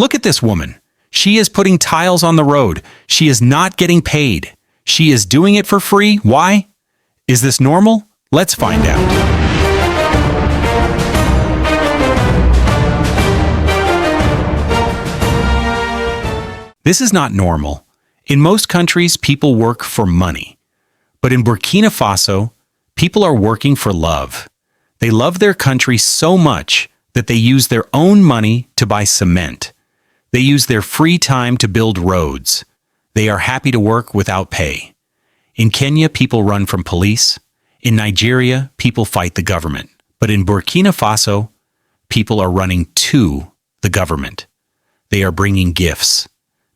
Look at this woman. She is putting tiles on the road. She is not getting paid. She is doing it for free. Why? Is this normal? Let's find out. This is not normal. In most countries, people work for money. But in Burkina Faso, people are working for love. They love their country so much that they use their own money to buy cement. They use their free time to build roads. They are happy to work without pay. In Kenya, people run from police. In Nigeria, people fight the government. But in Burkina Faso, people are running to the government. They are bringing gifts.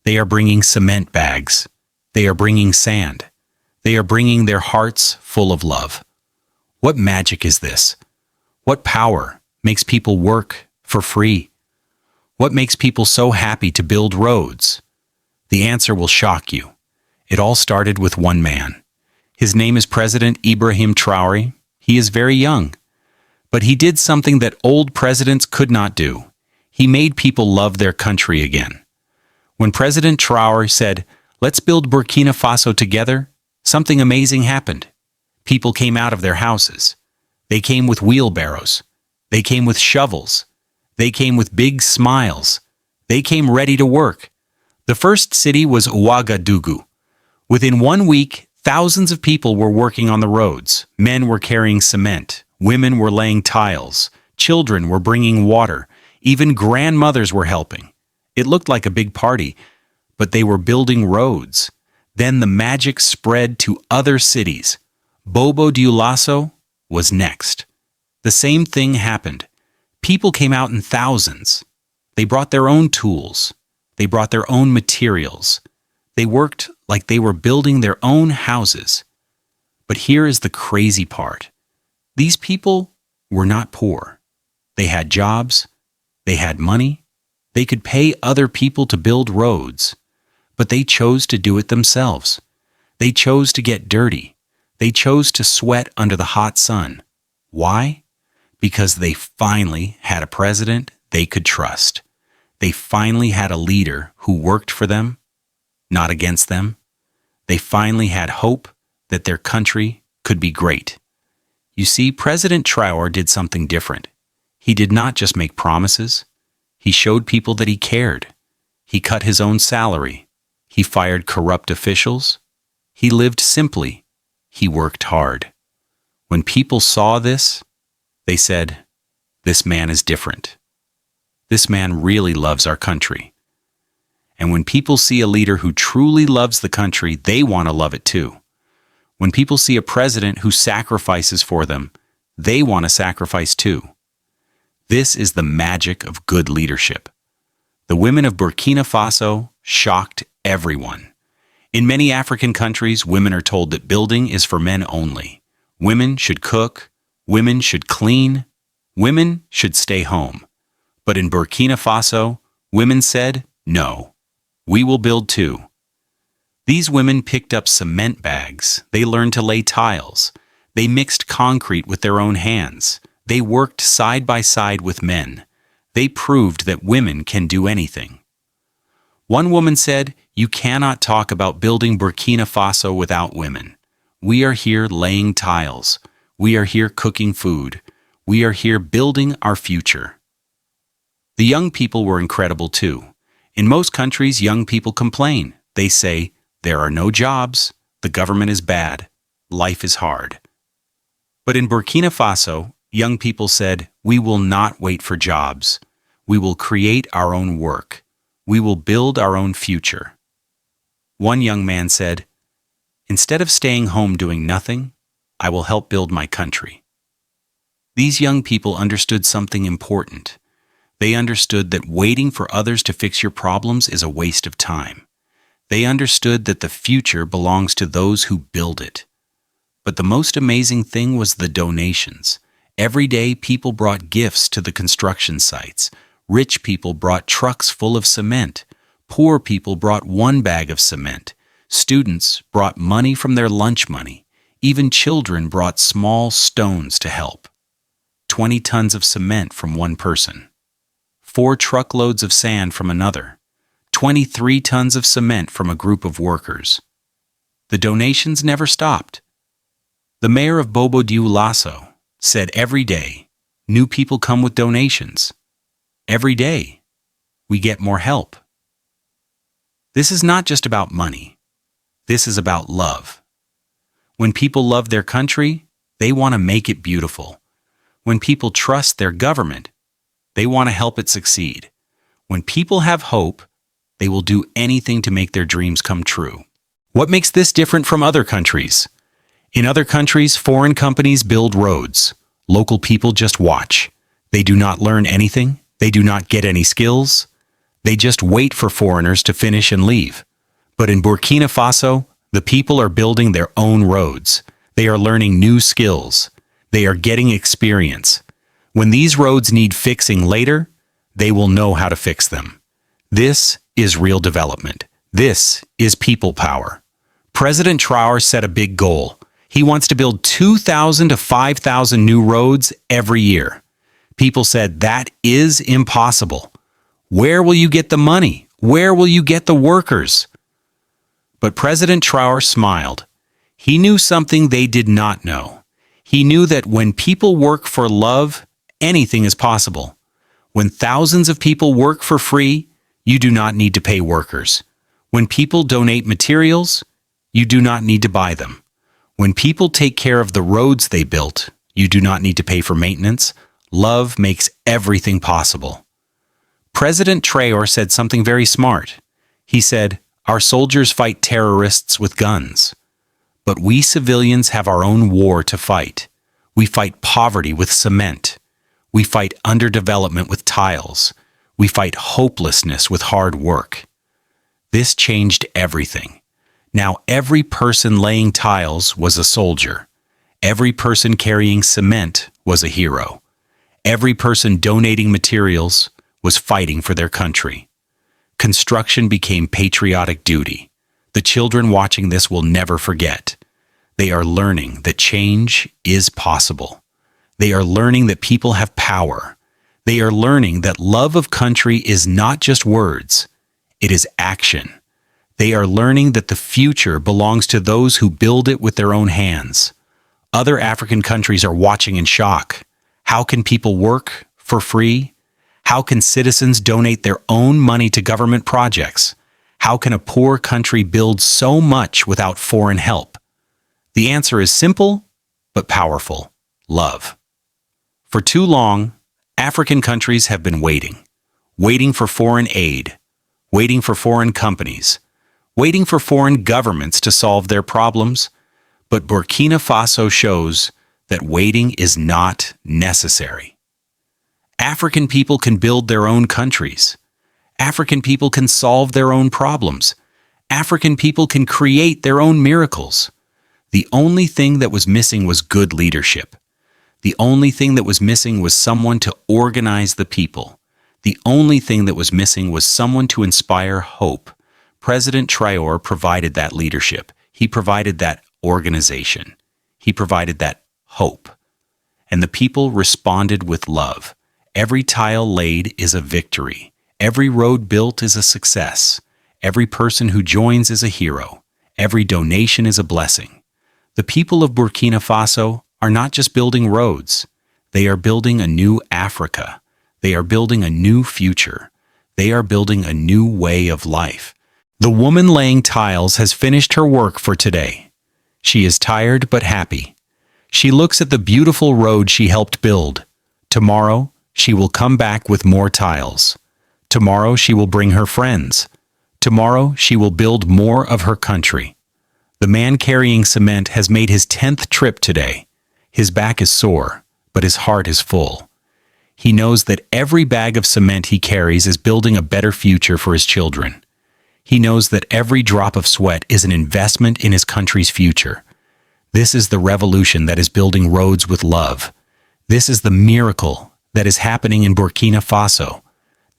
They are bringing cement bags. They are bringing sand. They are bringing their hearts full of love. What magic is this? What power makes people work for free? What makes people so happy to build roads? The answer will shock you. It all started with one man. His name is President Ibrahim Traore. He is very young. But he did something that old presidents could not do. He made people love their country again. When President Traore said, "Let's build Burkina Faso together," something amazing happened. People came out of their houses. They came with wheelbarrows. They came with shovels. They came with big smiles. They came ready to work. The first city was Ouagadougou. Within 1 week, thousands of people were working on the roads. Men were carrying cement. Women were laying tiles. Children were bringing water. Even grandmothers were helping. It looked like a big party, but they were building roads. Then the magic spread to other cities. Bobo Dioulasso was next. The same thing happened. People came out in thousands. They brought their own tools. They brought their own materials. They worked like they were building their own houses. But here is the crazy part. These people were not poor. They had jobs. They had money. They could pay other people to build roads. But they chose to do it themselves. They chose to get dirty. They chose to sweat under the hot sun. Why? Because they finally had a president they could trust. They finally had a leader who worked for them, not against them. They finally had hope that their country could be great. You see, President Traore did something different. He did not just make promises. He showed people that he cared. He cut his own salary. He fired corrupt officials. He lived simply. He worked hard. When people saw this, they said, "This man is different. This man really loves our country." And when people see a leader who truly loves the country, they want to love it too. When people see a president who sacrifices for them, they want to sacrifice too. This is the magic of good leadership. The women of Burkina Faso shocked everyone. In many African countries, women are told that building is for men only. Women should cook. Women should clean. Women should stay home. But in Burkina Faso, women said, "No, we will build too." These women picked up cement bags. They learned to lay tiles. They mixed concrete with their own hands. They worked side by side with men. They proved that women can do anything. One woman said, "You cannot talk about building Burkina Faso without women. We are here laying tiles. We are here cooking food. We are here building our future." The young people were incredible too. In most countries, young people complain. They say, "There are no jobs. The government is bad. Life is hard." But in Burkina Faso, young people said, "We will not wait for jobs. We will create our own work. We will build our own future." One young man said, "Instead of staying home doing nothing, I will help build my country." These young people understood something important. They understood that waiting for others to fix your problems is a waste of time. They understood that the future belongs to those who build it. But the most amazing thing was the donations. Every day, people brought gifts to the construction sites. Rich people brought trucks full of cement. Poor people brought 1 bag of cement. Students brought money from their lunch money. Even children brought small stones to help. 20 tons of cement from one person. 4 truckloads of sand from another, 23 tons of cement from a group of workers. The donations never stopped. The mayor of Bobo Dioulasso said every day, new people come with donations. Every day, we get more help. This is not just about money. This is about love. When people love their country, they want to make it beautiful. When people trust their government, they want to help it succeed. When people have hope, they will do anything to make their dreams come true. What makes this different from other countries? In other countries, foreign companies build roads. Local people just watch. They do not learn anything. They do not get any skills. They just wait for foreigners to finish and leave. But in Burkina Faso, the people are building their own roads. They are learning new skills. They are getting experience. When these roads need fixing later, they will know how to fix them. This is real development. This is people power. President Traore set a big goal. He wants to build 2,000 to 5,000 new roads every year. People said that is impossible. Where will you get the money? Where will you get the workers? But President Traore smiled. He knew something they did not know. He knew that when people work for love, anything is possible. When thousands of people work for free, you do not need to pay workers. When people donate materials, you do not need to buy them. When people take care of the roads they built, you do not need to pay for maintenance. Love makes everything possible. President Traore said something very smart. He said, "Our soldiers fight terrorists with guns. But we civilians have our own war to fight. We fight poverty with cement. We fight underdevelopment with tiles. We fight hopelessness with hard work." This changed everything. Now every person laying tiles was a soldier. Every person carrying cement was a hero. Every person donating materials was fighting for their country. Construction became patriotic duty. The children watching this will never forget. They are learning that change is possible. They are learning that people have power. They are learning that love of country is not just words. It is action. They are learning that the future belongs to those who build it with their own hands. Other African countries are watching in shock. How can people work for free? How can citizens donate their own money to government projects? How can a poor country build so much without foreign help? The answer is simple, but powerful: love. For too long, African countries have been waiting for foreign aid, waiting for foreign companies, waiting for foreign governments to solve their problems. But Burkina Faso shows that waiting is not necessary. African people can build their own countries. African people can solve their own problems. African people can create their own miracles. The only thing that was missing was good leadership. The only thing that was missing was someone to organize the people. The only thing that was missing was someone to inspire hope. President Traore provided that leadership. He provided that organization. He provided that hope. And the people responded with love. Every tile laid is a victory. Every road built is a success. Every person who joins is a hero. Every donation is a blessing. The people of Burkina Faso are not just building roads. They are building a new Africa. They are building a new future. They are building a new way of life. The woman laying tiles has finished her work for today. She is tired but happy. She looks at the beautiful road she helped build. Tomorrow, she will come back with more tiles. Tomorrow, she will bring her friends. Tomorrow, she will build more of her country. The man carrying cement has made his 10th trip today. His back is sore, but his heart is full. He knows that every bag of cement he carries is building a better future for his children. He knows that every drop of sweat is an investment in his country's future. This is the revolution that is building roads with love. This is the miracle that is happening in Burkina Faso.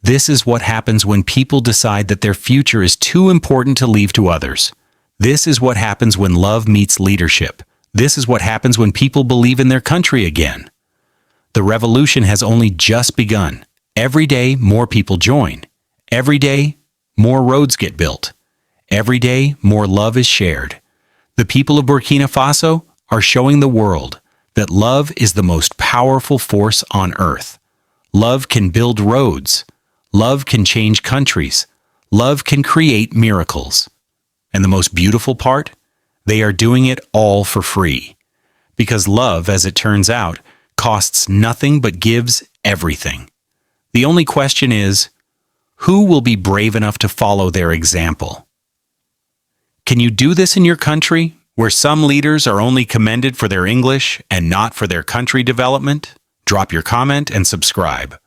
This is what happens when people decide that their future is too important to leave to others. This is what happens when love meets leadership. This is what happens when people believe in their country again. The revolution has only just begun, Every day, more people join. Every day, more roads get built. Every day, more love is shared. The people of Burkina Faso are showing the world that love is the most powerful force on earth. Love can build roads. Love can change countries. Love can create miracles. And the most beautiful part? They are doing it all for free. Because love, as it turns out, costs nothing but gives everything. The only question is, who will be brave enough to follow their example? Can you do this in your country, where some leaders are only commended for their English and not for their country development? Drop your comment and subscribe.